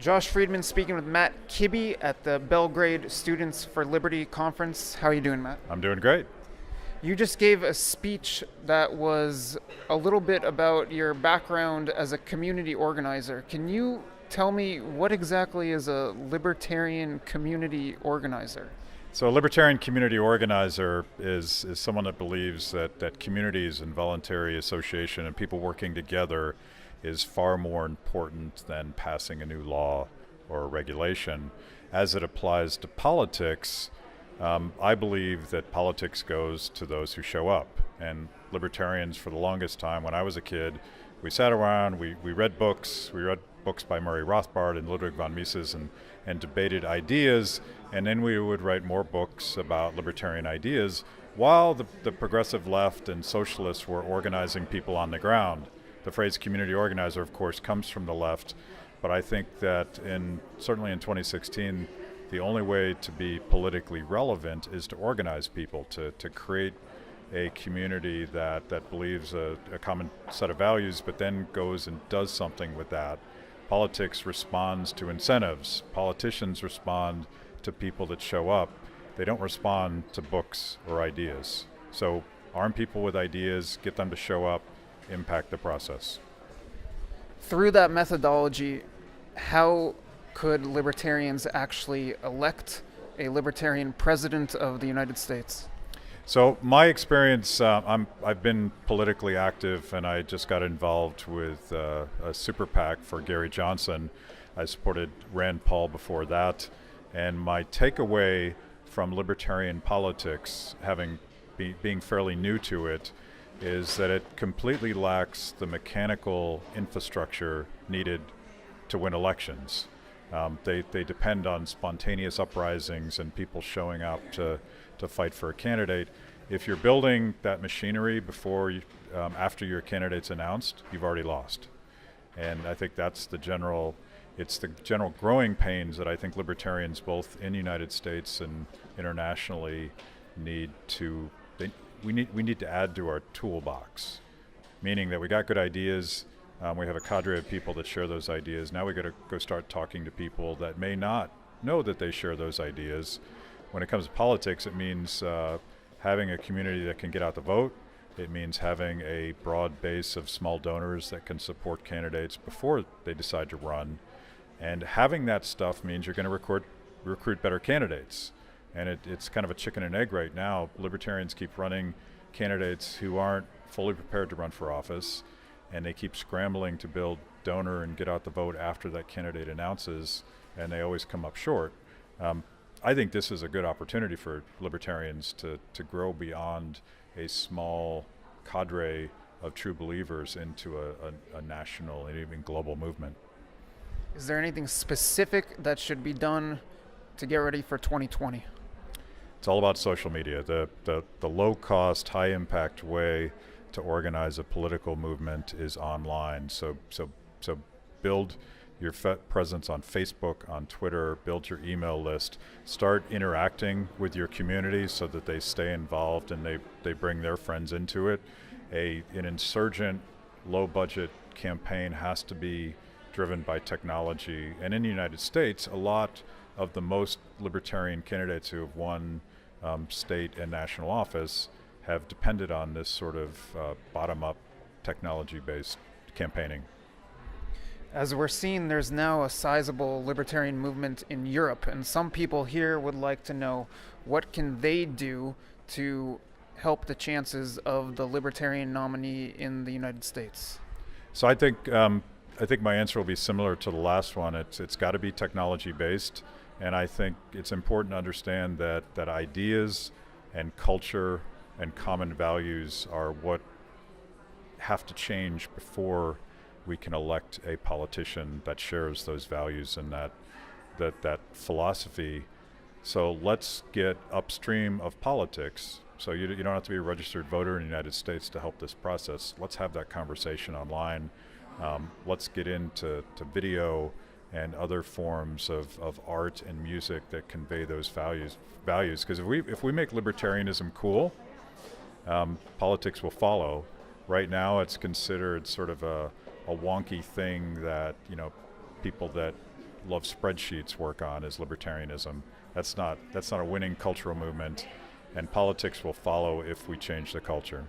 Josh Friedman speaking with Matt Kibbe at the Belgrade Students for Liberty Conference. How are you doing, Matt? I'm doing great. You just gave a speech that was a little bit about your background as a community organizer. Can you tell me what exactly is a libertarian community organizer? So a libertarian community organizer is someone that believes that communities and voluntary association and people working together is far more important than passing a new law or a regulation. As it applies to politics, I believe that politics goes to those who show up. And libertarians, for the longest time, when I was a kid, we sat around, we read books. We read books by Murray Rothbard and Ludwig von Mises and debated ideas. And then we would write more books about libertarian ideas while the progressive left and socialists were organizing people on the ground. The phrase community organizer, of course, comes from the left, but I think that certainly in 2016, the only way to be politically relevant is to organize people, to create a community that believes a common set of values, but then goes and does something with that. Politics responds to incentives. Politicians respond to people that show up. They don't respond to books or ideas. So arm people with ideas, get them to show up, impact the process. Through that methodology, how could libertarians actually elect a libertarian president of the United States? So my experience, I've been politically active, and I just got involved with a super PAC for Gary Johnson. I supported Rand Paul before that, and my takeaway from libertarian politics, being fairly new to it, is that it completely lacks the mechanical infrastructure needed to win elections. They depend on spontaneous uprisings and people showing up to fight for a candidate. If you're building that machinery after your candidate's announced, you've already lost. And I think that's the general growing pains that I think libertarians both in the United States and internationally need to we need to add to our toolbox, meaning that we got good ideas, we have a cadre of people that share those ideas. Now we got to go start talking to people that may not know that they share those ideas. When it comes to politics, it means having a community that can get out the vote. It means having a broad base of small donors that can support candidates before they decide to run. And having that stuff means you're going to recruit better candidates. And it's kind of a chicken and egg right now. Libertarians keep running candidates who aren't fully prepared to run for office, and they keep scrambling to build donor and get out the vote after that candidate announces, and they always come up short. I think this is a good opportunity for libertarians to grow beyond a small cadre of true believers into a national and even global movement. Is there anything specific that should be done to get ready for 2020? It's all about social media. The low-cost, high-impact way to organize a political movement is online. So build your presence on Facebook, on Twitter, build your email list, start interacting with your community so that they stay involved and they bring their friends into it. An insurgent, low-budget campaign has to be driven by technology. And in the United States, a lot of the most libertarian candidates who have won state and national office have depended on this sort of bottom-up technology-based campaigning. As we're seeing, there's now a sizable libertarian movement in Europe, and some people here would like to know what can they do to help the chances of the libertarian nominee in the United States? So I think my answer will be similar to the last one. It's got to be technology-based. And I think it's important to understand that ideas and culture and common values are what have to change before we can elect a politician that shares those values and that philosophy. So let's get upstream of politics. So you don't have to be a registered voter in the United States to help this process. Let's have that conversation online. Let's get into video and other forms of art and music that convey those values. Because if we make libertarianism cool, politics will follow. Right now, it's considered sort of a wonky thing that people that love spreadsheets work on is libertarianism. That's not a winning cultural movement, and politics will follow if we change the culture.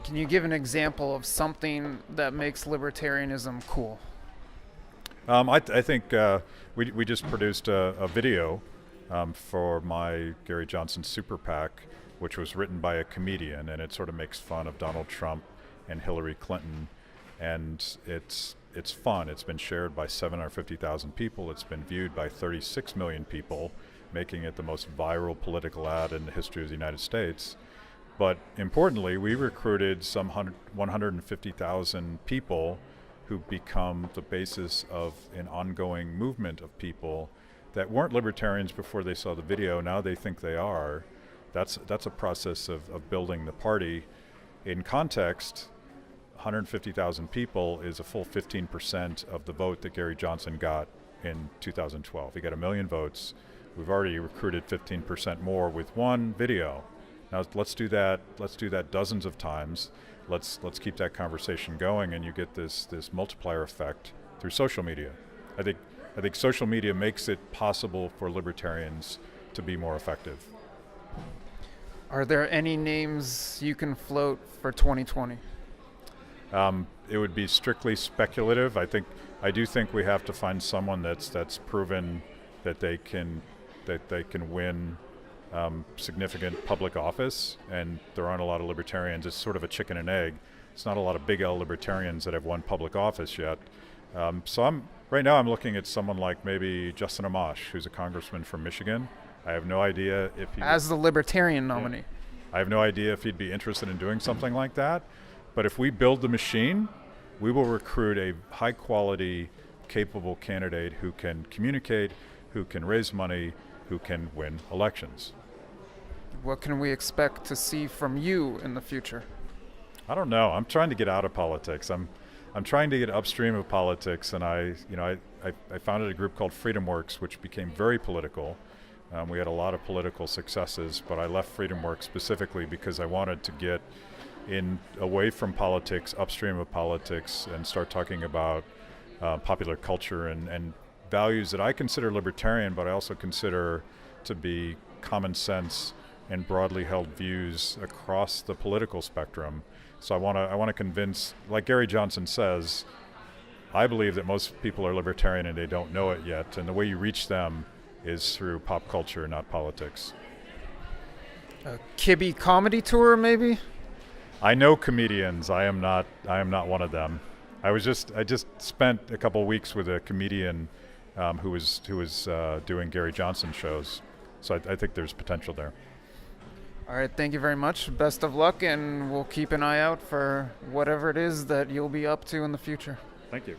Can you give an example of something that makes libertarianism cool? I think we just produced a video for my Gary Johnson Super PAC, which was written by a comedian, and it sort of makes fun of Donald Trump and Hillary Clinton, and it's fun. It's been shared by 750,000 people. It's been viewed by 36 million people, making it the most viral political ad in the history of the United States. But importantly, we recruited some 150,000 people who become the basis of an ongoing movement of people that weren't libertarians before they saw the video. Now they think they are. That's a process of building the party. In context, 150,000 people is a full 15% of the vote that Gary Johnson got in 2012. He got 1 million votes. We've already recruited 15% more with one video. Now let's do that dozens of times. Let's keep that conversation going, and you get this multiplier effect through social media. I think social media makes it possible for libertarians to be more effective. Are there any names you can float for 2020? It would be strictly speculative. I do think we have to find someone that's proven that they can win significant public office, and there aren't a lot of libertarians. It's sort of a chicken and egg. It's not a lot of big L libertarians that have won public office yet. So right now I'm looking at someone like maybe Justin Amash, who's a congressman from Michigan. I have no idea if he... As the Libertarian nominee. Yeah. I have no idea if he'd be interested in doing something like that. But if we build the machine, we will recruit a high-quality, capable candidate who can communicate, who can raise money, who can win elections. What can we expect to see from you in the future? I don't know. I'm trying to get out of politics. I'm trying to get upstream of politics, and I founded a group called FreedomWorks, which became very political. We had a lot of political successes, but I left FreedomWorks specifically because I wanted to get away from politics, upstream of politics, and start talking about popular culture and values that I consider libertarian, but I also consider to be common sense and broadly held views across the political spectrum. So I want to convince, like Gary Johnson says, I believe that most people are libertarian and they don't know it yet, and the way you reach them is through pop culture, not politics. A Kibbe comedy tour, maybe? I know comedians. I am not one of them. I just spent a couple of weeks with a comedian who was doing Gary Johnson shows. So I think there's potential there. All right, thank you very much. Best of luck, and we'll keep an eye out for whatever it is that you'll be up to in the future. Thank you.